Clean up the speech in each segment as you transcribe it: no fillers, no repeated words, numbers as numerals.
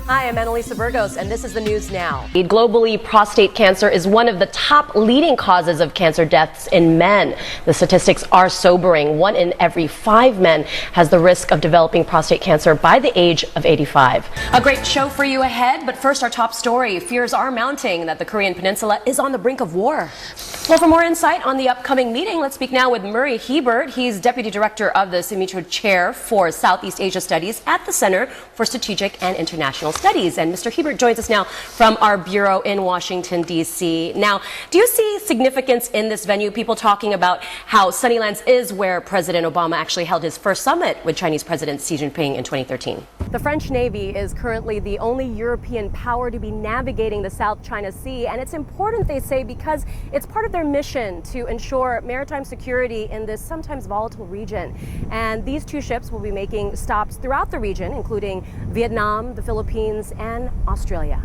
Hi, I'm Annalisa Burgos, and this is the news now. Globally, prostate cancer is one of the top leading causes of cancer deaths in men. The statistics are sobering. 1 in every 5 men has the risk of developing prostate cancer by the age of 85. A great show for you ahead, but first our top story. Fears are mounting that the Korean Peninsula is on the brink of war. Well, for more insight on the upcoming meeting, let's speak now with Murray Hebert. He's Deputy Director of the Sumitra Chair for Southeast Asia Studies at the Center for Strategic and International Studies. And Mr. Hebert joins us now from our bureau in Washington, D.C. Now, do you see significance in this venue? People talking about how Sunnylands is where President Obama actually held his first summit with Chinese President Xi Jinping in 2013. The French Navy is currently the only European power to be navigating the South China Sea. And it's important, they say, because it's part of their mission to ensure maritime security in this sometimes volatile region. And these two ships will be making stops throughout the region, including Vietnam, the Philippines, and Australia.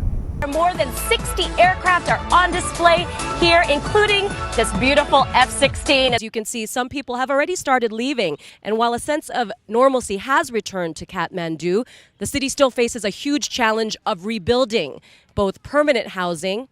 More than 60 aircraft are on display here, including this beautiful F-16. As you can see, some people have already started leaving. And while a sense of normalcy has returned to Kathmandu, the city still faces a huge challenge of rebuilding both permanent housing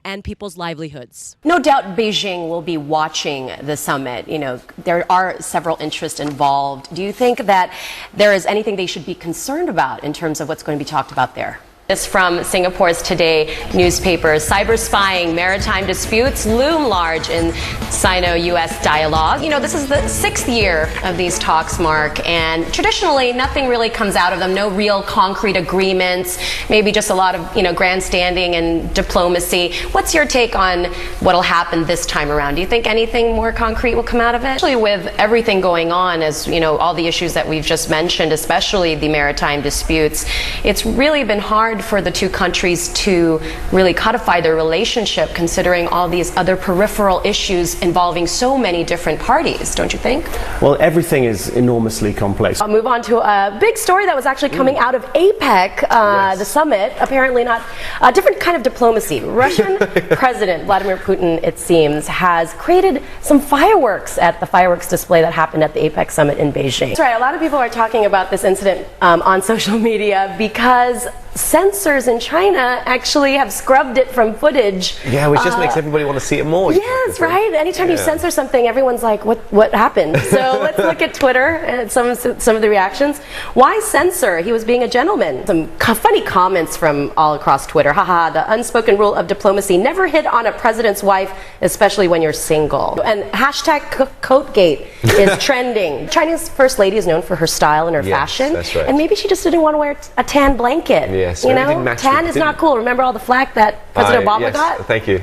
and people's livelihoods. No doubt Beijing will be watching the summit. You know, there are several interests involved. Do you think that there is anything they should be concerned about in terms of what's going to be talked about there? This from Singapore's Today newspaper. Cyber spying, maritime disputes loom large in Sino-US dialogue. You know, this is the 6th year of these talks, Mark, and traditionally nothing really comes out of them. No real concrete agreements, maybe just a lot of, grandstanding and diplomacy. What's your take on what'll happen this time around? Do you think anything more concrete will come out of it? Especially with everything going on, as all the issues that we've just mentioned, especially the maritime disputes, it's really been hard for the two countries to really codify their relationship, considering all these other peripheral issues involving so many different parties, don't you think? Well, everything is enormously complex. I'll move on to a big story that was actually coming out of APEC, Yes. the summit. Apparently not a different kind of diplomacy. Russian President Vladimir Putin, it seems, has created some fireworks at the fireworks display that happened at the APEC summit in Beijing. That's right. A lot of people are talking about this incident on social media because censors in China actually have scrubbed it from footage. Yeah, which just makes everybody want to see it more. Yes, right? Anytime you censor something, everyone's like, what happened? So let's look at Twitter and some of the reactions. Why censor? He was being a gentleman. Some funny comments from all across Twitter. Haha, the unspoken rule of diplomacy: never hit on a president's wife, especially when you're single. And hashtag Coatgate is trending. China's first lady is known for her style and her fashion. That's right. And maybe she just didn't want to wear a tan blanket. Yes, tan is not cool. Remember all the flack that President Obama got? Thank you.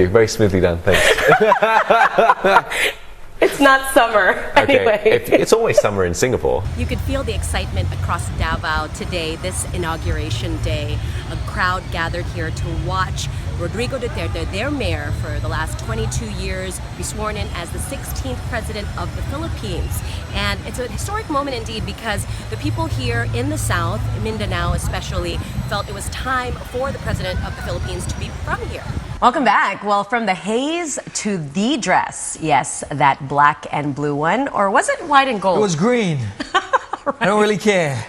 Very smoothly done. Thanks. It's not summer. Okay. Anyway. It's always summer in Singapore. You could feel the excitement across Davao today, this inauguration day. A crowd gathered here to watch Rodrigo Duterte, their mayor for the last 22 years, be sworn in as the 16th president of the Philippines. And it's a historic moment indeed, because the people here in the South, Mindanao especially, felt it was time for the president of the Philippines to be from here. Welcome back. Well, from the haze to the dress. Yes, that black and blue one. Or was it white and gold? It was green. Right. I don't really care.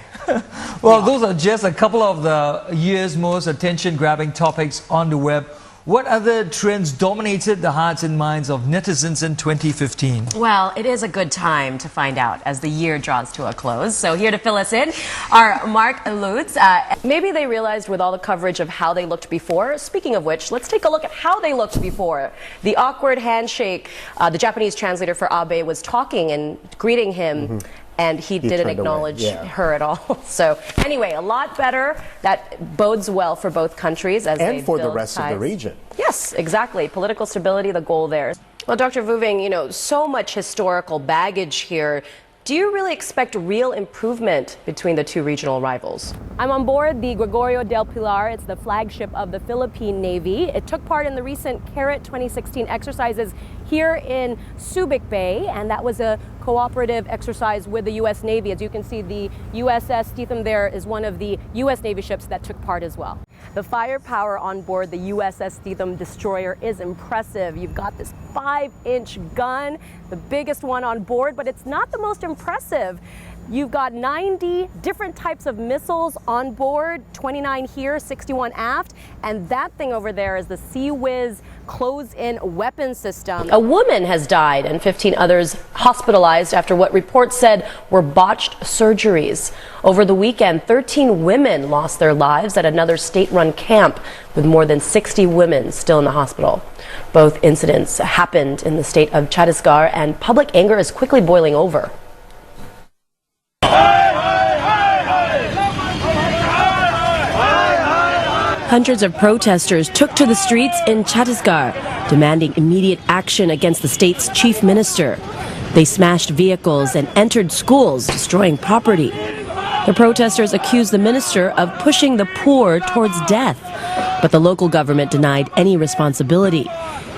Well, those are just a couple of the year's most attention-grabbing topics on the web. What other trends dominated the hearts and minds of netizens in 2015? Well, it is a good time to find out as the year draws to a close. So here to fill us in are Mark Lutz. Maybe they realized with all the coverage of how they looked before. Speaking of which, let's take a look at how they looked before. The awkward handshake. The Japanese translator for Abe was talking and greeting him. And he didn't acknowledge her at all. So anyway, a lot better. That bodes well for both countries as and they for build the rest ties. of the region. Yes, exactly. Political stability, the goal there. Well, Dr. Vuving, so much historical baggage here. Do you really expect real improvement between the two regional rivals? I'm on board the Gregorio del Pilar. It's the flagship of the Philippine Navy. It took part in the recent Carrot 2016 exercises here in Subic Bay, and that was a cooperative exercise with the U.S. Navy. As you can see, the USS Steatham there is one of the U.S. Navy ships that took part as well. The firepower on board the USS Steatham destroyer is impressive. You've got this 5-inch gun, the biggest one on board, but it's not the most impressive. You've got 90 different types of missiles on board, 29 here, 61 aft, and that thing over there is the Sea Whiz close-in weapon system. A woman has died and 15 others hospitalized after what reports said were botched surgeries. Over the weekend, 13 women lost their lives at another state-run camp, with more than 60 women still in the hospital. Both incidents happened in the state of Chhattisgarh, and public anger is quickly boiling over. Hundreds of protesters took to the streets in Chhattisgarh, demanding immediate action against the state's chief minister. They smashed vehicles and entered schools, destroying property. The protesters accused the minister of pushing the poor towards death, but the local government denied any responsibility.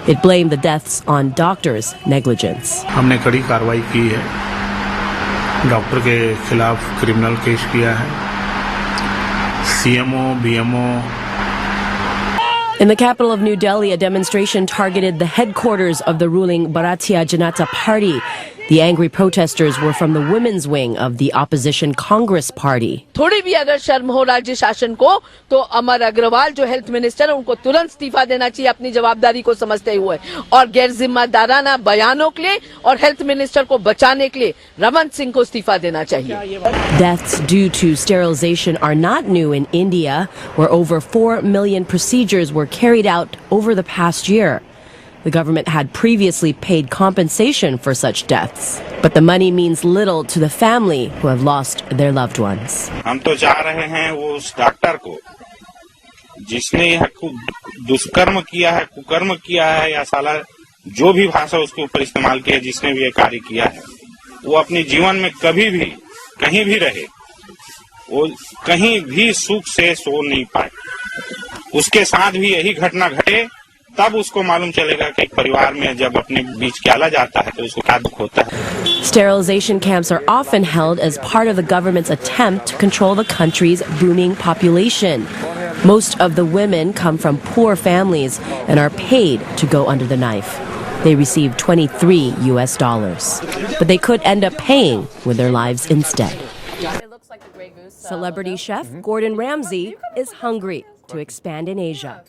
It blamed the deaths on doctors' negligence. हमने कड़ी कार्रवाई की है, doctor के खिलाफ criminal case किया है, CMO, BMO. In the capital of New Delhi, a demonstration targeted the headquarters of the ruling Bharatiya Janata Party. The angry protesters were from the women's wing of the opposition Congress Party. थोड़ी भी अगर शर्म हो राज्य शासन को तो अमर अग्रवाल जो हेल्थ मिनिस्टर है उनको तुरंत इस्तीफा देना चाहिए अपनी जवाबदारी को समझते हुए, और गैर जिम्मेदाराना बयानों के लिए और हेल्थ मिनिस्टर को बचाने के लिए रमन सिंह को इस्तीफा देना चाहिए. Deaths due to sterilization are not new in India, where over 4 million procedures were carried out over the past year. The government had previously paid compensation for such deaths, but the money means little to the family who have lost their loved ones. हम तो चाह रहे हैं वो उस doctor को जिसने यह दुष्कर्म किया है, कुकर्म किया है, या साला जो भी भाषा उसके ऊपर इस्तेमाल किया, जिसने भी ये कार्य किया है, वो अपने जीवन में कभी भी कहीं भी रहे, वो कहीं भी सुख से सो नहीं पाए. उसके साथ भी यही घटना घटे तब उसको मालूम चलेगा कि एक परिवार में जब अपने बीच क्या जाता है तो उसको क्या दुख होता है. Sterilization camps are often held as part of the government's attempt to control the country's booming population. Most of the women come from poor families and are paid to go under the knife. They receive $23 US, but they could end up paying with their lives instead. Celebrity chef Gordon Ramsay is hungry to expand in Asia.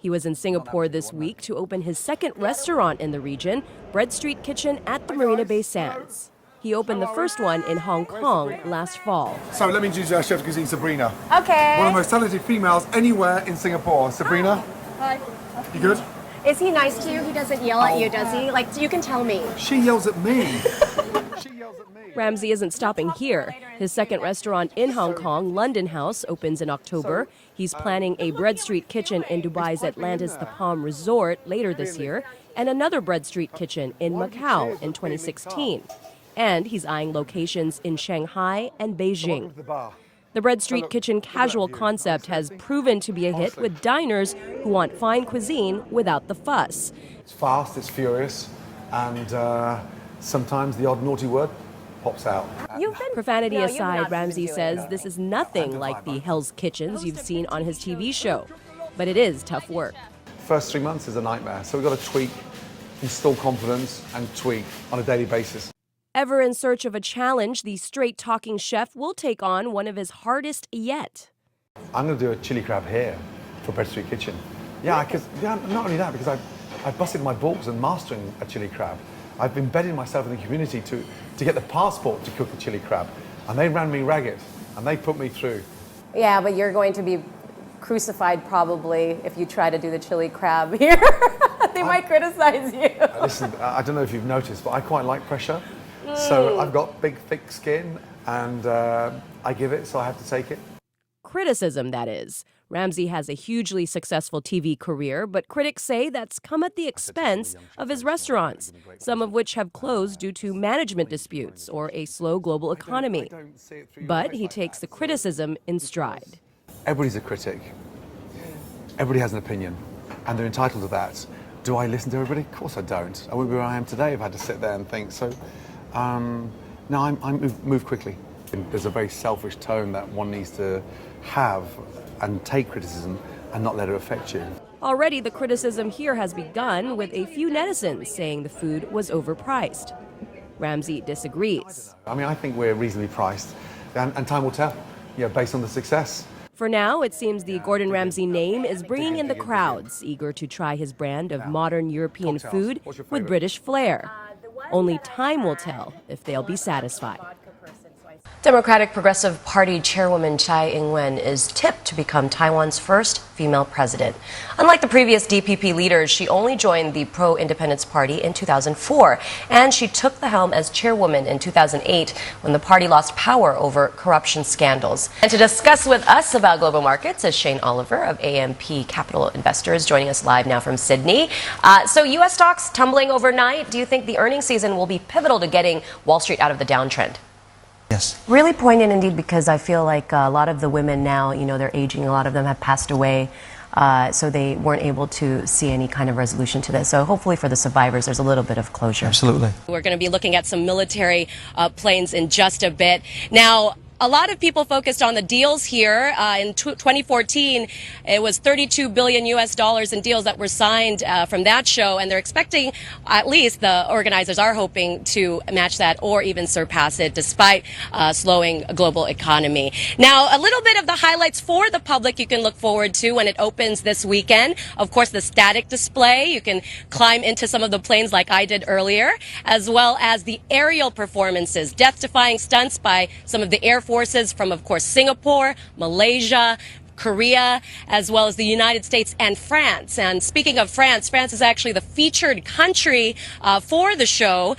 He was in Singapore this week to open his second restaurant in the region, Bread Street Kitchen at the Marina Bay Sands. He opened the first one in Hong Kong last fall. So let me introduce our chef cuisine, Sabrina. Okay. One of the most talented females anywhere in Singapore. Sabrina? Hi. You good? Is he nice to you? He doesn't yell at you, does he? Like, you can tell me. She yells at me. She yells at me. Ramsay isn't stopping here. His second restaurant in Hong Kong, London House, opens in October. He's planning a Bread Street Kitchen in Dubai's Atlantis The Palm Resort later this year, and another Bread Street Kitchen in Macau in 2016. And he's eyeing locations in Shanghai and Beijing. The Bread Street Kitchen casual concept has proven to be a hit with diners who want fine cuisine without the fuss. It's fast, it's furious, and sometimes the odd naughty word pops out. Profanity aside, Ramsay says this is nothing like the Hell's Kitchens you've seen on his TV show. But it is tough work. First 3 months is a nightmare, so we've got to tweak, install confidence, and tweak on a daily basis. Ever in search of a challenge, the straight-talking chef will take on one of his hardest yet. I'm going to do a chili crab here for Bread Street Kitchen. Yeah, not only that, because I busted my balls in mastering a chili crab. I've embedded myself in the community to get the passport to cook a chili crab. And they ran me ragged, and they put me through. Yeah, but you're going to be crucified probably if you try to do the chili crab here. They might criticize you. Listen, I don't know if you've noticed, but I quite like pressure. So I've got big, thick skin, and I give it, so I have to take it. Criticism, that is. Ramsay has a hugely successful TV career, but critics say that's come at the expense of his restaurants, some of which have closed due to management disputes or a slow global economy. But he takes the criticism in stride. Everybody's a critic. Everybody has an opinion, and they're entitled to that. Do I listen to everybody? Of course I don't. I wouldn't be where I am today if I had to sit there and think. So, no, I move quickly. There's a very selfish tone that one needs to have and take criticism and not let it affect you. Already, the criticism here has begun with a few netizens saying the food was overpriced. Ramsay disagrees. I mean, I think we're reasonably priced, and time will tell, based on the success. For now, it seems the Gordon Ramsay name is bringing in the crowds, eager to try his brand of modern European food with British flair. Only time will tell if they'll be satisfied. Democratic Progressive Party Chairwoman Tsai Ing-wen is tipped to become Taiwan's first female president. Unlike the previous DPP leaders, she only joined the pro-independence party in 2004, and she took the helm as chairwoman in 2008 when the party lost power over corruption scandals. And to discuss with us about global markets is Shane Oliver of AMP Capital Investors, joining us live now from Sydney. So U.S. stocks tumbling overnight. Do you think the earnings season will be pivotal to getting Wall Street out of the downtrend? Yes. Really poignant indeed, because I feel like a lot of the women now, they're aging. A lot of them have passed away, so they weren't able to see any kind of resolution to this. So hopefully for the survivors, there's a little bit of closure. Absolutely. We're going to be looking at some military planes in just a bit. Now, a lot of people focused on the deals here. In 2014, it was $32 billion in deals that were signed from that show, and they're expecting, at least the organizers are hoping, to match that or even surpass it, despite slowing global economy. Now, a little bit of the highlights for the public you can look forward to when it opens this weekend. Of course, the static display. You can climb into some of the planes like I did earlier, as well as the aerial performances, death-defying stunts by some of the Air Forces from, of course, Singapore, Malaysia, Korea, as well as the United States and France. And speaking of France, France is actually the featured country for the show.